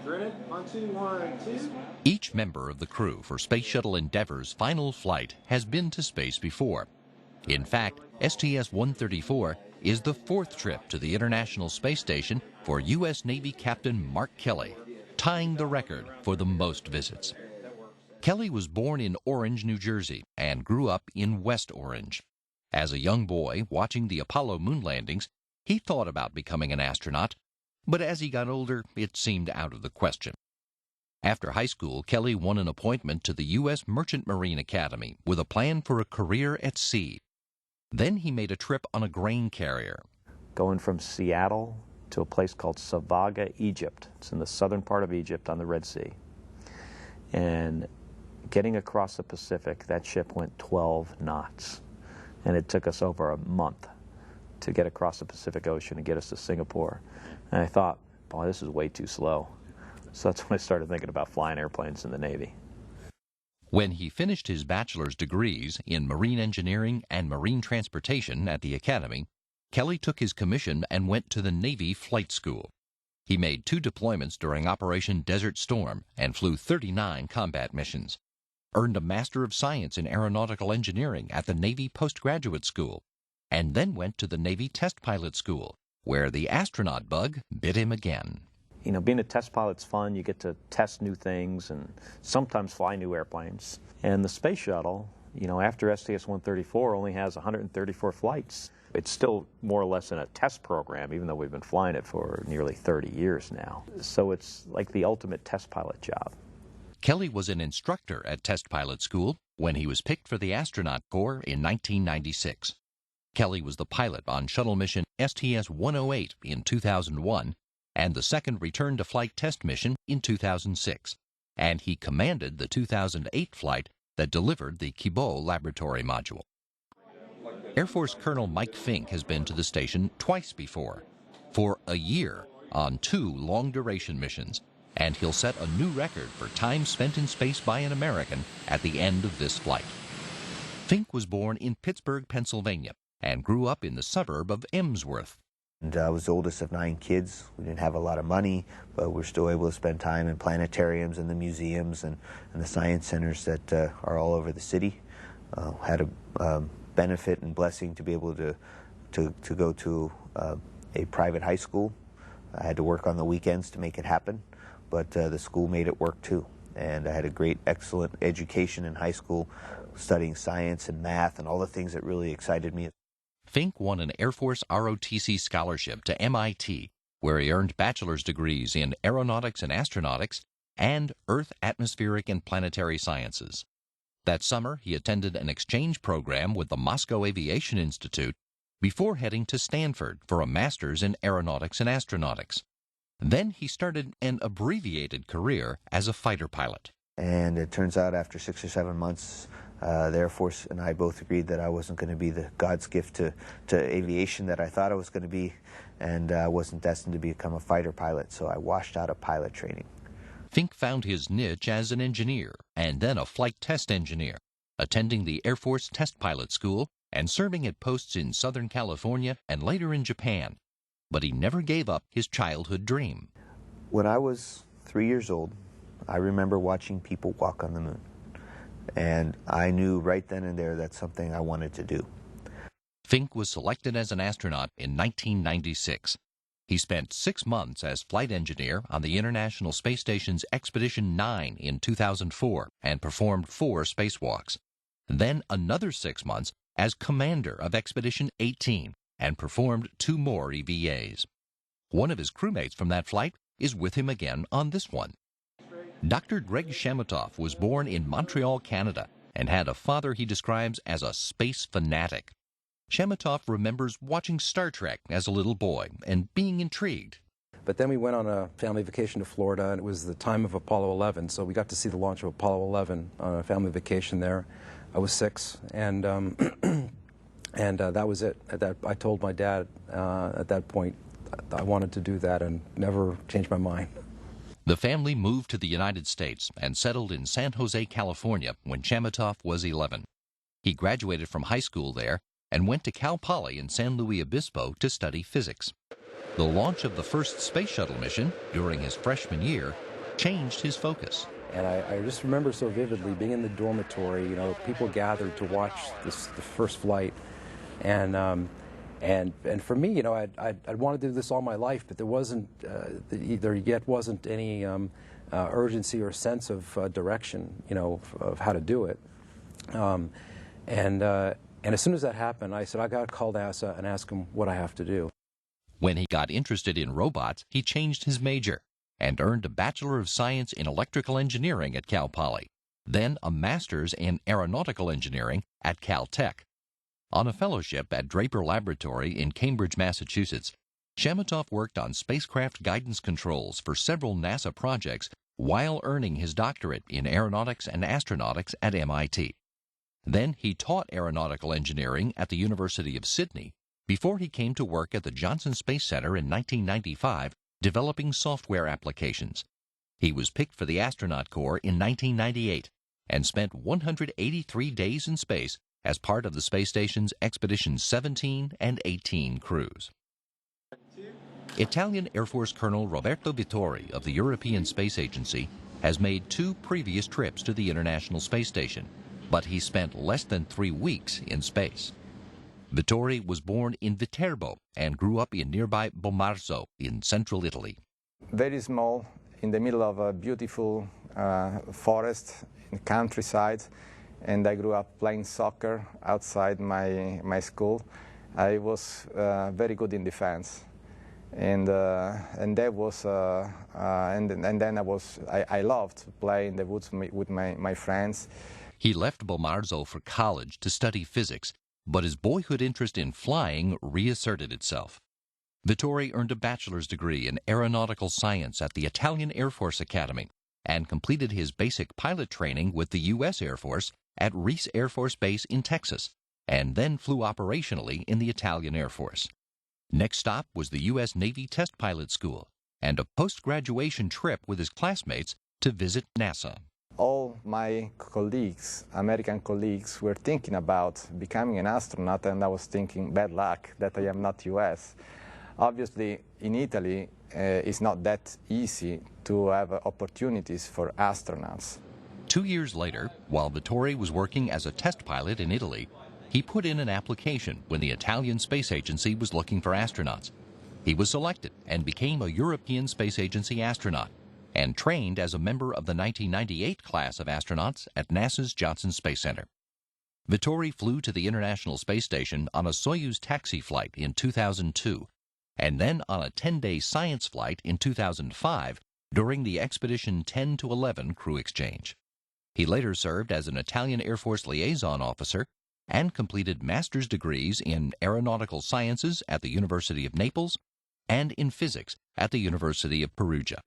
Granted, 1, 2, 1, 2. Each member of the crew for Space Shuttle Endeavour's final flight has been to space before. In fact, STS-134 is the 4th trip to the International Space Station for U.S. Navy Captain Mark Kelly, tying the record for the most visits. Kelly was born in Orange, New Jersey, and grew up in West Orange. As a young boy watching the Apollo moon landings, he thought about becoming an astronaut, but as he got older, it seemed out of the question. After high school, Kelly won an appointment to the U.S. Merchant Marine Academy with a plan for a career at sea. Then he made a trip on a grain carrier. Going from Seattle to a place called Savaga, Egypt. It's in the southern part of Egypt on the Red Sea. And getting across the Pacific, that ship went 12 knots. And it took us over a month to get across the Pacific Ocean and get us to Singapore. And I thought, boy, this is way too slow. So that's when I started thinking about flying airplanes in the Navy. When he finished his bachelor's degrees in marine engineering and marine transportation at the Academy, Kelly took his commission and went to the Navy Flight School. He made 2 deployments during Operation Desert Storm and flew 39 combat missions. Earned a Master of Science in Aeronautical Engineering at the Navy Postgraduate School, and then went to the Navy Test Pilot School, where the astronaut bug bit him again. You know, being a test pilot's fun. You get to test new things and sometimes fly new airplanes. And the space shuttle, you know, after STS-134 only has 134 flights. It's still more or less in a test program, even though we've been flying it for nearly 30 years now. So it's like the ultimate test pilot job. Kelly was an instructor at Test Pilot School when he was picked for the Astronaut Corps in 1996. Kelly was the pilot on shuttle mission STS-108 in 2001 and the second return-to-flight test mission in 2006, and he commanded the 2008 flight that delivered the Kibo laboratory module. Air Force Colonel Mike Fink has been to the station twice before, for a year on 2 long-duration missions, and he'll set a new record for time spent in space by an American at the end of this flight. Fink was born in Pittsburgh, Pennsylvania, and grew up in the suburb of Emsworth. And I was the oldest of 9 kids. We didn't have a lot of money, but we're still able to spend time in planetariums and the museums and the science centers that are all over the city. Had a benefit and blessing to be able to go to a private high school. I had to work on the weekends to make it happen, but the school made it work too. And I had a great, excellent education in high school, studying science and math and all the things that really excited me. Fink won an Air Force ROTC scholarship to MIT, where he earned bachelor's degrees in aeronautics and astronautics and Earth, atmospheric, and planetary sciences. That summer, he attended an exchange program with the Moscow Aviation Institute before heading to Stanford for a master's in aeronautics and astronautics. Then he started an abbreviated career as a fighter pilot. And it turns out after 6 or 7 months, the Air Force and I both agreed that I wasn't going to be the God's gift to aviation that I thought I was going to be, and I wasn't destined to become a fighter pilot, so I washed out of pilot training. Fink found his niche as an engineer and then a flight test engineer, attending the Air Force Test Pilot School and serving at posts in Southern California and later in Japan. But he never gave up his childhood dream. When I was 3 years old, I remember watching people walk on the moon. And I knew right then and there that's something I wanted to do. Fink was selected as an astronaut in 1996. He spent 6 months as flight engineer on the International Space Station's Expedition 9 in 2004 and performed 4 spacewalks. Then another 6 months as commander of Expedition 18 and performed 2 more EVAs. One of his crewmates from that flight is with him again on this one. Dr. Greg Shematoff was born in Montreal, Canada, and had a father he describes as a space fanatic. Shematoff remembers watching Star Trek as a little boy and being intrigued. But then we went on a family vacation to Florida, and it was the time of Apollo 11, so we got to see the launch of Apollo 11 on a family vacation there. I was 6, and that was it. I told my dad at that point I wanted to do that and never changed my mind. The family moved to the United States and settled in San Jose, California when Shematoff was 11. He graduated from high school there and went to Cal Poly in San Luis Obispo to study physics. The launch of the first space shuttle mission during his freshman year changed his focus. And I just remember so vividly being in the dormitory, you know, people gathered to watch the first flight. And for me, you know, I'd wanted to do this all my life, but there wasn't, there yet wasn't any urgency or sense of direction, you know, of how to do it. And as soon as that happened, I said, I got to call NASA and ask them what I have to do. When he got interested in robots, he changed his major and earned a Bachelor of Science in Electrical Engineering at Cal Poly, then a Master's in Aeronautical Engineering at Caltech. On a fellowship at Draper Laboratory in Cambridge, Massachusetts, Shamatov worked on spacecraft guidance controls for several NASA projects while earning his doctorate in aeronautics and astronautics at MIT. Then he taught aeronautical engineering at the University of Sydney before he came to work at the Johnson Space Center in 1995, developing software applications. He was picked for the astronaut corps in 1998 and spent 183 days in space as part of the space station's Expedition 17 and 18 crews. Italian Air Force Colonel Roberto Vittori of the European Space Agency has made 2 previous trips to the International Space Station, but he spent less than 3 weeks in space. Vittori was born in Viterbo and grew up in nearby Bomarzo in central Italy. Very small, in the middle of a beautiful forest in the countryside, and I grew up playing soccer outside my school. I was very good in defense, and that was and then I loved playing in the woods with my friends. He left Bomarzo for college to study physics, but his boyhood interest in flying reasserted itself. Vittori earned a bachelor's degree in aeronautical science at the Italian Air Force Academy and completed his basic pilot training with the U.S. Air Force at Reese Air Force Base in Texas, and then flew operationally in the Italian Air Force. Next stop was the U.S. Navy Test Pilot School and a post-graduation trip with his classmates to visit NASA. All my colleagues, American colleagues, were thinking about becoming an astronaut, and I was thinking, bad luck that I am not U.S. Obviously, in Italy, it's not that easy to have opportunities for astronauts. 2 years later, while Vittori was working as a test pilot in Italy, he put in an application when the Italian Space Agency was looking for astronauts. He was selected and became a European Space Agency astronaut and trained as a member of the 1998 class of astronauts at NASA's Johnson Space Center. Vittori flew to the International Space Station on a Soyuz taxi flight in 2002, and then on a 10-day science flight in 2005 during the Expedition 10 to 11 crew exchange. He later served as an Italian Air Force liaison officer and completed master's degrees in aeronautical sciences at the University of Naples and in physics at the University of Perugia.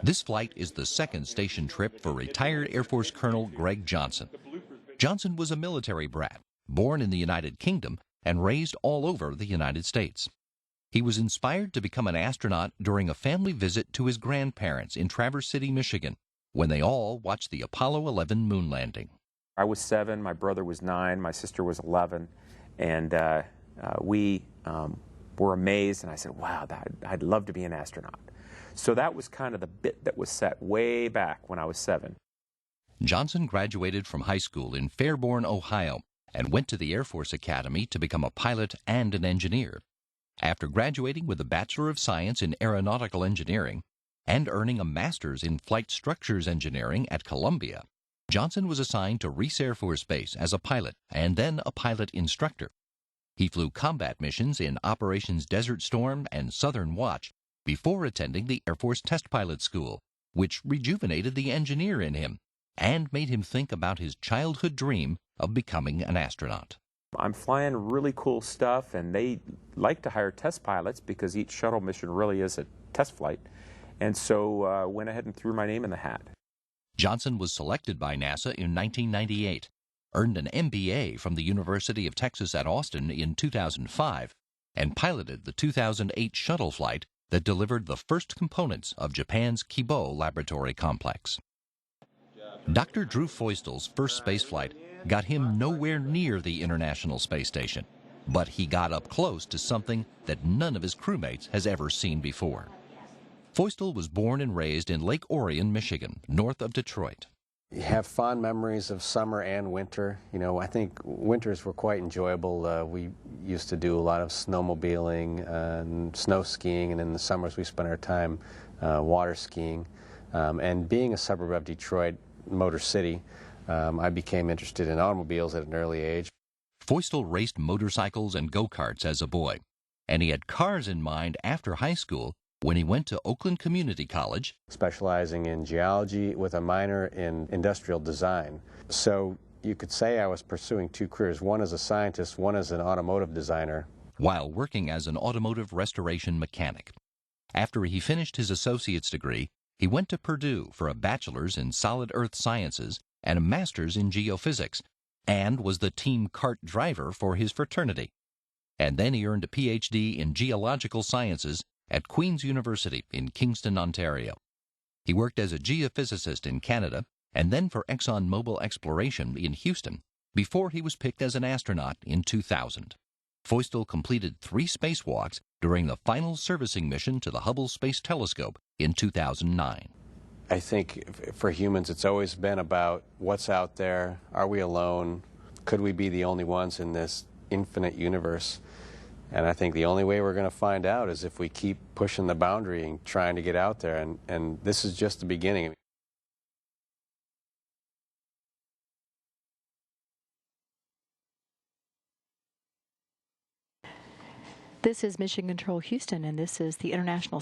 This flight is the second station trip for retired Air Force Colonel Greg Johnson. Johnson was a military brat, born in the United Kingdom and raised all over the United States. He was inspired to become an astronaut during a family visit to his grandparents in Traverse City, Michigan, when they all watched the Apollo 11 moon landing. I was 7, my brother was 9, my sister was 11, and we were amazed, and I said, wow, I'd love to be an astronaut. So that was kind of the bit that was set way back when I was 7. Johnson graduated from high school in Fairborn, Ohio, and went to the Air Force Academy to become a pilot and an engineer. After graduating with a Bachelor of Science in Aeronautical Engineering and earning a Master's in Flight Structures Engineering at Columbia, Johnson was assigned to Reese Air Force Base as a pilot and then a pilot instructor. He flew combat missions in Operations Desert Storm and Southern Watch before attending the Air Force Test Pilot School, which rejuvenated the engineer in him and made him think about his childhood dream of becoming an astronaut. I'm flying really cool stuff, and they like to hire test pilots because each shuttle mission really is a test flight. And so went ahead and threw my name in the hat. Johnson was selected by NASA in 1998, earned an MBA from the University of Texas at Austin in 2005, and piloted the 2008 shuttle flight that delivered the first components of Japan's Kibo laboratory complex. Dr. Drew Feustel's first spaceflight got him nowhere near the International Space Station, but he got up close to something that none of his crewmates has ever seen before. Feustel was born and raised in Lake Orion, Michigan, north of Detroit. You have fond memories of summer and winter. You know, I think winters were quite enjoyable. We used to do a lot of snowmobiling and snow skiing, and in the summers we spent our time water skiing. And being a suburb of Detroit, Motor City, I became interested in automobiles at an early age. Feustel raced motorcycles and go-karts as a boy, and he had cars in mind after high school when he went to Oakland Community College, specializing in geology with a minor in industrial design. So you could say I was pursuing two careers, one as a scientist, one as an automotive designer, while working as an automotive restoration mechanic. After he finished his associate's degree, he went to Purdue for a bachelor's in solid earth sciences and a master's in geophysics, and was the team kart driver for his fraternity. And then he earned a PhD in geological sciences at Queen's University in Kingston, Ontario. He worked as a geophysicist in Canada and then for ExxonMobil Exploration in Houston before he was picked as an astronaut in 2000. Feustel completed 3 spacewalks during the final servicing mission to the Hubble Space Telescope in 2009. I think for humans it's always been about what's out there, are we alone, could we be the only ones in this infinite universe? And I think the only way we're going to find out is if we keep pushing the boundary and trying to get out there, and this is just the beginning. This is Mission Control Houston, and this is the International